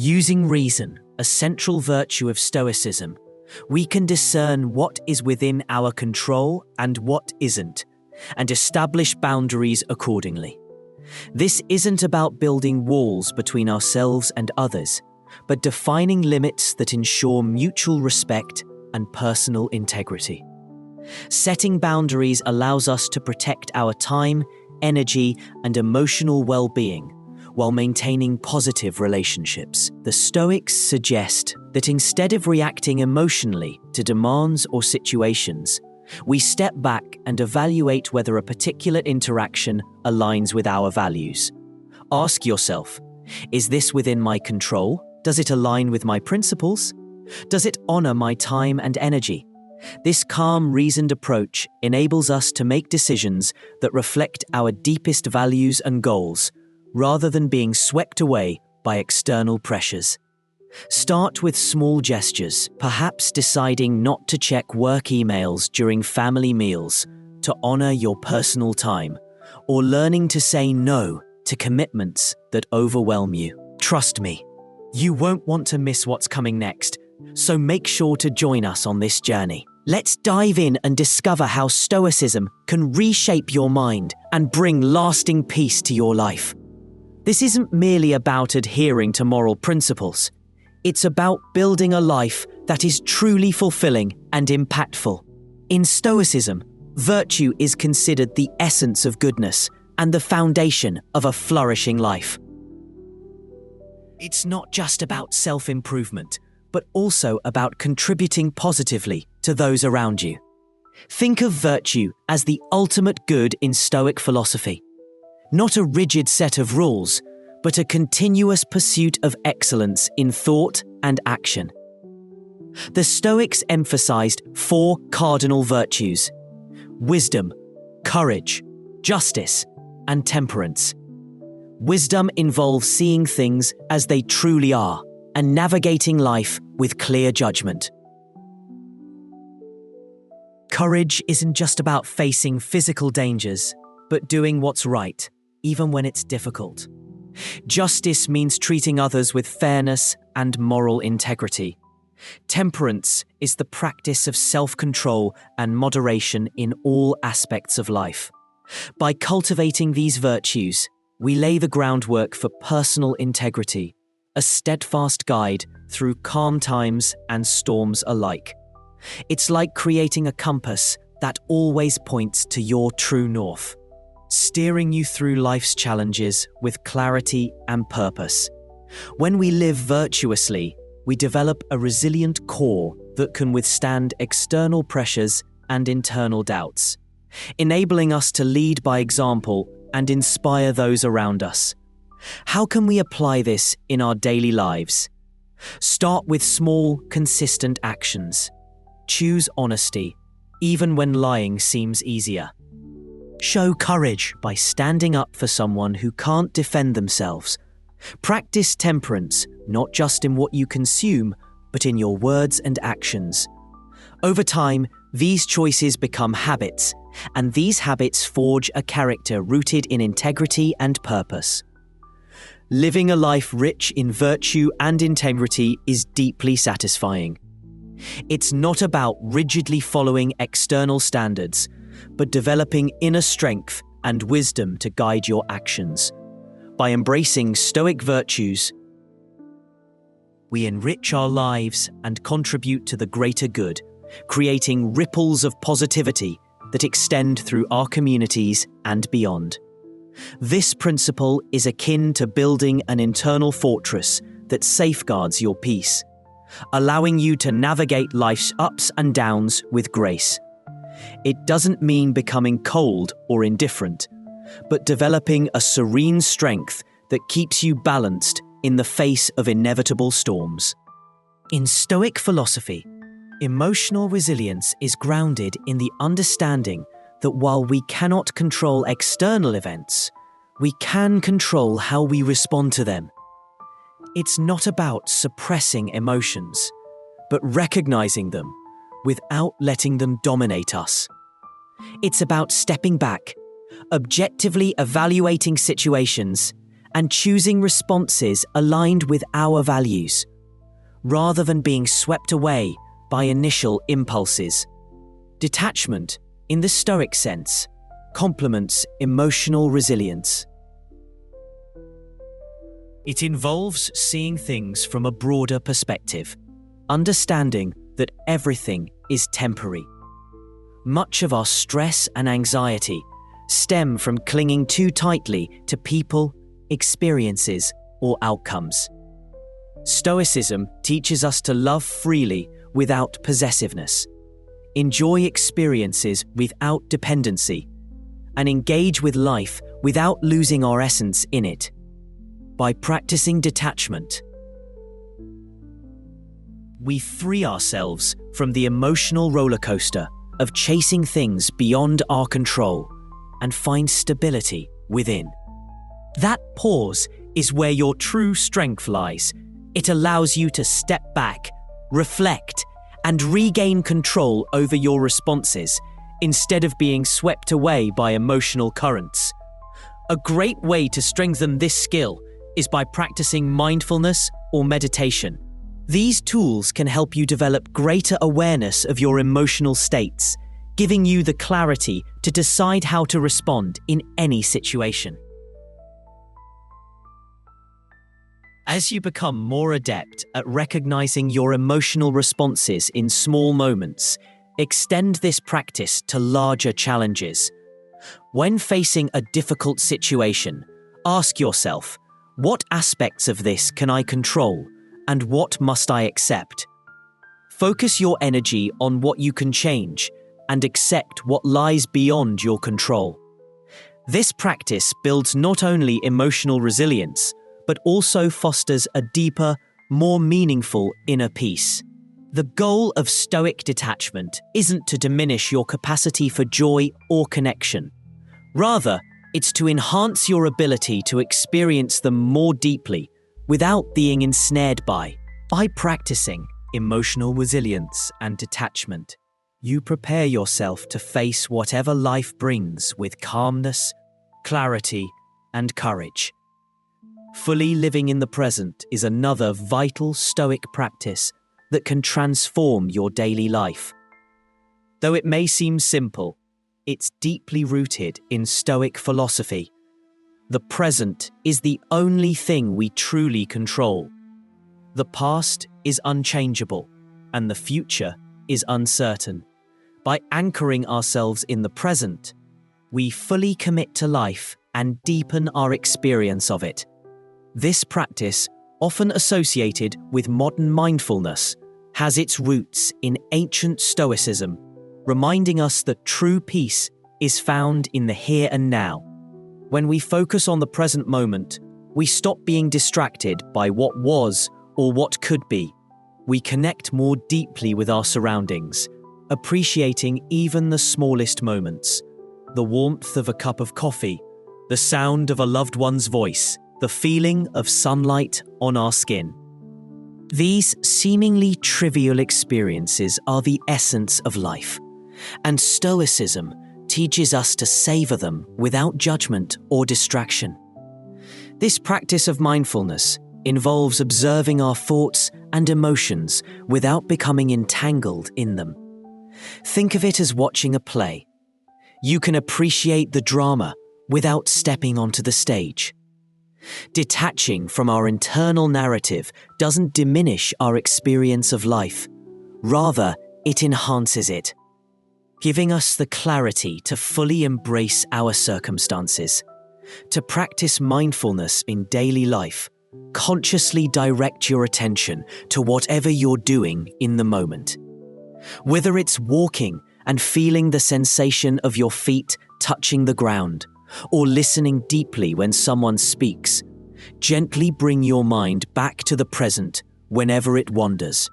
Using reason, a central virtue of Stoicism, we can discern what is within our control and what isn't, and establish boundaries accordingly. This isn't about building walls between ourselves and others, but defining limits that ensure mutual respect and personal integrity. Setting boundaries allows us to protect our time, energy, and emotional well-being while maintaining positive relationships. The Stoics suggest that instead of reacting emotionally to demands or situations, we step back and evaluate whether a particular interaction aligns with our values. Ask yourself, is this within my control? Does it align with my principles? Does it honor my time and energy? This calm, reasoned approach enables us to make decisions that reflect our deepest values and goals, rather than being swept away by external pressures. Start with small gestures, perhaps deciding not to check work emails during family meals to honor your personal time, or learning to say no to commitments that overwhelm you. Trust me, you won't want to miss what's coming next, so make sure to join us on this journey. Let's dive in and discover how Stoicism can reshape your mind and bring lasting peace to your life. This isn't merely about adhering to moral principles. It's about building a life that is truly fulfilling and impactful. In Stoicism, virtue is considered the essence of goodness and the foundation of a flourishing life. It's not just about self-improvement, but also about contributing positively to those around you. Think of virtue as the ultimate good in Stoic philosophy. Not a rigid set of rules, but a continuous pursuit of excellence in thought and action. The Stoics emphasized 4 cardinal virtues: wisdom, courage, justice, and temperance. Wisdom involves seeing things as they truly are and navigating life with clear judgment. Courage isn't just about facing physical dangers, but doing what's right, even when it's difficult. Justice means treating others with fairness and moral integrity. Temperance is the practice of self-control and moderation in all aspects of life. By cultivating these virtues, we lay the groundwork for personal integrity, a steadfast guide through calm times and storms alike. It's like creating a compass that always points to your true north, steering you through life's challenges with clarity and purpose. When we live virtuously, we develop a resilient core that can withstand external pressures and internal doubts, enabling us to lead by example and inspire those around us. How can we apply this in our daily lives? Start with small, consistent actions. Choose honesty, even when lying seems easier. Show courage by standing up for someone who can't defend themselves. Practice temperance, not just in what you consume, but in your words and actions. Over time, these choices become habits, and these habits forge a character rooted in integrity and purpose. Living a life rich in virtue and integrity is deeply satisfying. It's not about rigidly following external standards, but developing inner strength and wisdom to guide your actions. By embracing Stoic virtues, we enrich our lives and contribute to the greater good, creating ripples of positivity that extend through our communities and beyond. This principle is akin to building an internal fortress that safeguards your peace, allowing you to navigate life's ups and downs with grace. It doesn't mean becoming cold or indifferent, but developing a serene strength that keeps you balanced in the face of inevitable storms. In Stoic philosophy, emotional resilience is grounded in the understanding that while we cannot control external events, we can control how we respond to them. It's not about suppressing emotions, but recognizing them without letting them dominate us. It's about stepping back, objectively evaluating situations, and choosing responses aligned with our values, rather than being swept away by initial impulses. Detachment, in the Stoic sense, complements emotional resilience. It involves seeing things from a broader perspective, understanding that everything is temporary. Much of our stress and anxiety stem from clinging too tightly to people, experiences, or outcomes. Stoicism teaches us to love freely without possessiveness, enjoy experiences without dependency, and engage with life without losing our essence in it. By practicing detachment, we free ourselves from the emotional roller coaster of chasing things beyond our control and find stability within. That pause is where your true strength lies. It allows you to step back, reflect, and regain control over your responses instead of being swept away by emotional currents. A great way to strengthen this skill is by practicing mindfulness or meditation. These tools can help you develop greater awareness of your emotional states, giving you the clarity to decide how to respond in any situation. As you become more adept at recognizing your emotional responses in small moments, extend this practice to larger challenges. When facing a difficult situation, ask yourself, what aspects of this can I control, and what must I accept? Focus your energy on what you can change and accept what lies beyond your control. This practice builds not only emotional resilience, but also fosters a deeper, more meaningful inner peace. The goal of Stoic detachment isn't to diminish your capacity for joy or connection. Rather, it's to enhance your ability to experience them more deeply without being ensnared by. By practicing emotional resilience and detachment, you prepare yourself to face whatever life brings with calmness, clarity, and courage. Fully living in the present is another vital Stoic practice that can transform your daily life. Though it may seem simple, it's deeply rooted in Stoic philosophy. The present is the only thing we truly control. The past is unchangeable, and the future is uncertain. By anchoring ourselves in the present, we fully commit to life and deepen our experience of it. This practice, often associated with modern mindfulness, has its roots in ancient Stoicism, reminding us that true peace is found in the here and now. When we focus on the present moment, we stop being distracted by what was or what could be. We connect more deeply with our surroundings, appreciating even the smallest moments. The warmth of a cup of coffee, the sound of a loved one's voice, the feeling of sunlight on our skin. These seemingly trivial experiences are the essence of life, and Stoicism teaches us to savor them without judgment or distraction. This practice of mindfulness involves observing our thoughts and emotions without becoming entangled in them. Think of it as watching a play. You can appreciate the drama without stepping onto the stage. Detaching from our internal narrative doesn't diminish our experience of life. Rather, it enhances it, giving us the clarity to fully embrace our circumstances. To practice mindfulness in daily life, consciously direct your attention to whatever you're doing in the moment. Whether it's walking and feeling the sensation of your feet touching the ground, or listening deeply when someone speaks, gently bring your mind back to the present whenever it wanders.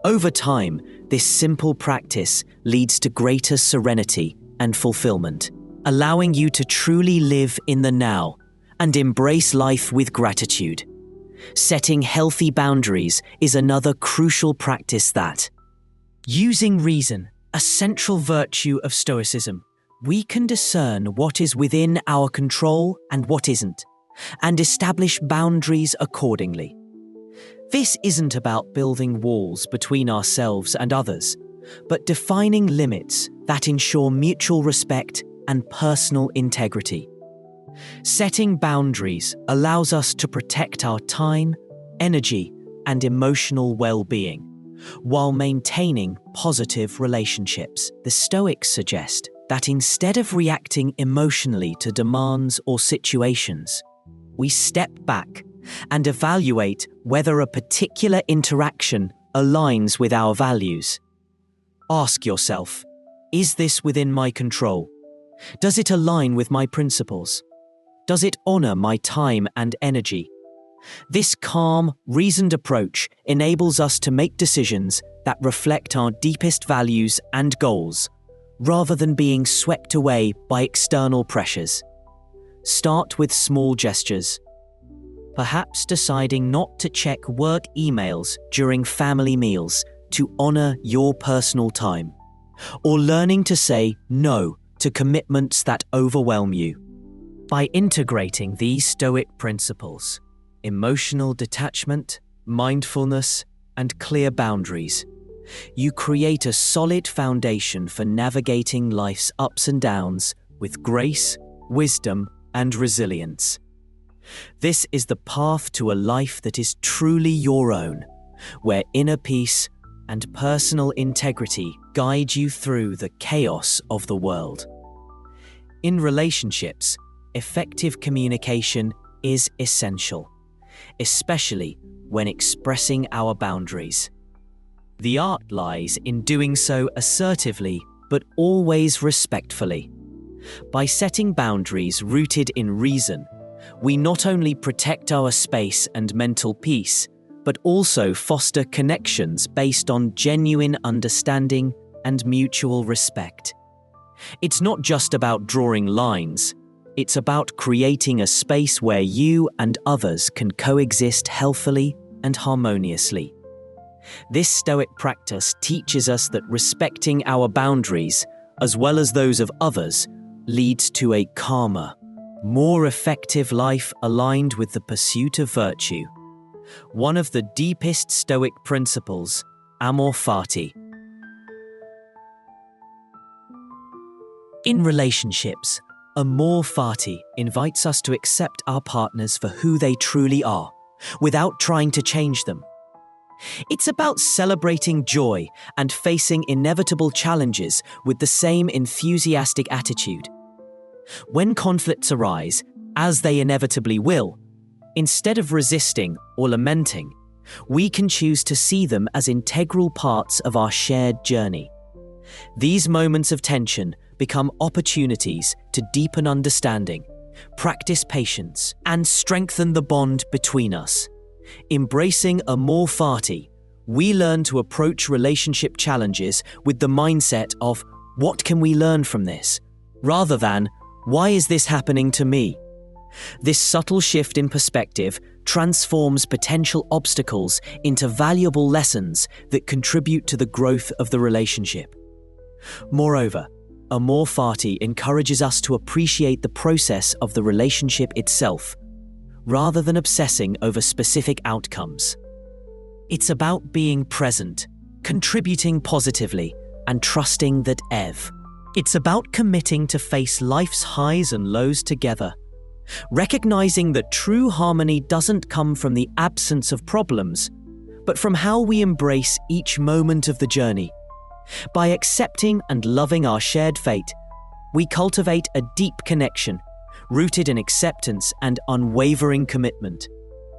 Over time, this simple practice leads to greater serenity and fulfillment, allowing you to truly live in the now and embrace life with gratitude. Setting healthy boundaries is another crucial practice that, using reason, a central virtue of Stoicism, we can discern what is within our control and what isn't. and establish boundaries accordingly. This isn't about building walls between ourselves and others, but defining limits that ensure mutual respect and personal integrity. Setting boundaries allows us to protect our time, energy, and emotional well-being, while maintaining positive relationships. The Stoics suggest that instead of reacting emotionally to demands or situations, we step back and evaluate whether a particular interaction aligns with our values. Ask yourself, is this within my control? Does it align with my principles? Does it honor my time and energy? This calm, reasoned approach enables us to make decisions that reflect our deepest values and goals, rather than being swept away by external pressures. Start with small gestures. Perhaps deciding not to check work emails during family meals to honor your personal time, or learning to say no to commitments that overwhelm you. By integrating these Stoic principles, emotional detachment, mindfulness, and clear boundaries, you create a solid foundation for navigating life's ups and downs with grace, wisdom, and resilience. This is the path to a life that is truly your own, where inner peace and personal integrity guide you through the chaos of the world. In relationships, effective communication is essential, especially when expressing our boundaries. The art lies in doing so assertively, but always respectfully. By setting boundaries rooted in reason, we not only protect our space and mental peace, but also foster connections based on genuine understanding and mutual respect. It's not just about drawing lines, it's about creating a space where you and others can coexist healthily and harmoniously. This Stoic practice teaches us that respecting our boundaries, as well as those of others, leads to a calmer, more effective life aligned with the pursuit of virtue. One of the deepest Stoic principles, amor fati. In relationships, amor fati invites us to accept our partners for who they truly are, without trying to change them. It's about celebrating joy and facing inevitable challenges with the same enthusiastic attitude. When conflicts arise, as they inevitably will, instead of resisting or lamenting, we can choose to see them as integral parts of our shared journey. These moments of tension become opportunities to deepen understanding, practice patience, and strengthen the bond between us. Embracing amor fati, we learn to approach relationship challenges with the mindset of, what can we learn from this? Rather than, why is this happening to me? This subtle shift in perspective transforms potential obstacles into valuable lessons that contribute to the growth of the relationship. Moreover, amor fati encourages us to appreciate the process of the relationship itself, rather than obsessing over specific outcomes. It's about being present, contributing positively, and trusting that it's about committing to face life's highs and lows together, recognizing that true harmony doesn't come from the absence of problems, but from how we embrace each moment of the journey. By accepting and loving our shared fate, we cultivate a deep connection, rooted in acceptance and unwavering commitment.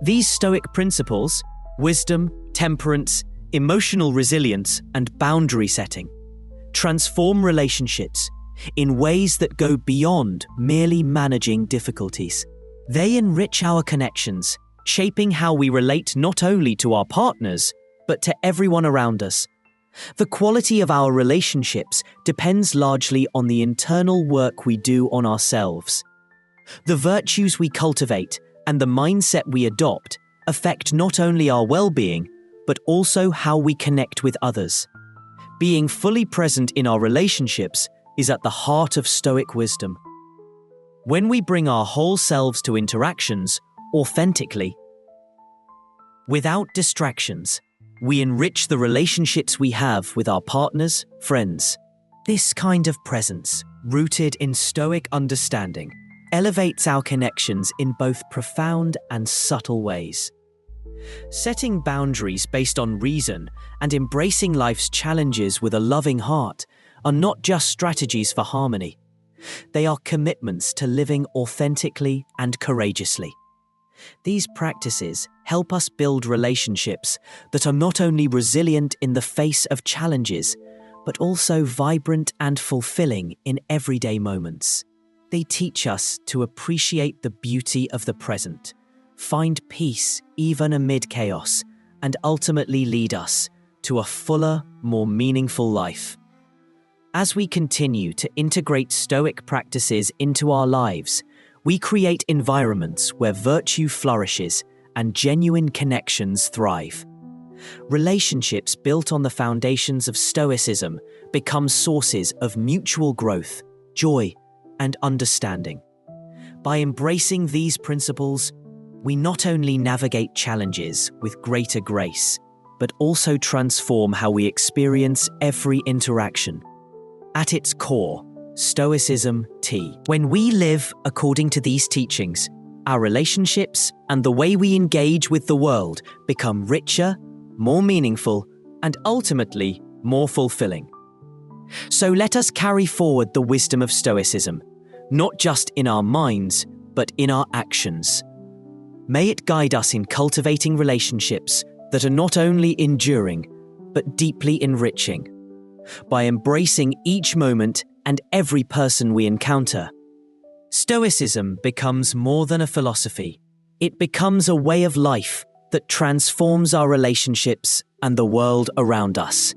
These Stoic principles, wisdom, temperance, emotional resilience, and boundary setting, transform relationships in ways that go beyond merely managing difficulties. They enrich our connections, shaping how we relate not only to our partners, but to everyone around us. The quality of our relationships depends largely on the internal work we do on ourselves. The virtues we cultivate and the mindset we adopt affect not only our well-being, but also how we connect with others. Being fully present in our relationships is at the heart of Stoic wisdom. When we bring our whole selves to interactions, authentically, without distractions, we enrich the relationships we have with our partners, friends. This kind of presence, rooted in Stoic understanding, elevates our connections in both profound and subtle ways. Setting boundaries based on reason and embracing life's challenges with a loving heart are not just strategies for harmony. They are commitments to living authentically and courageously. These practices help us build relationships that are not only resilient in the face of challenges, but also vibrant and fulfilling in everyday moments. They teach us to appreciate the beauty of the present, find peace even amid chaos, and ultimately lead us to a fuller, more meaningful life. As we continue to integrate Stoic practices into our lives, we create environments where virtue flourishes and genuine connections thrive. Relationships built on the foundations of Stoicism become sources of mutual growth, joy, and understanding. By embracing these principles, we not only navigate challenges with greater grace, but also transform how we experience every interaction. At its core, Stoicism T. When we live according to these teachings, our relationships and the way we engage with the world become richer, more meaningful, and ultimately more fulfilling. So let us carry forward the wisdom of Stoicism, not just in our minds, but in our actions. May it guide us in cultivating relationships that are not only enduring, but deeply enriching. By embracing each moment and every person we encounter, Stoicism becomes more than a philosophy. It becomes a way of life that transforms our relationships and the world around us.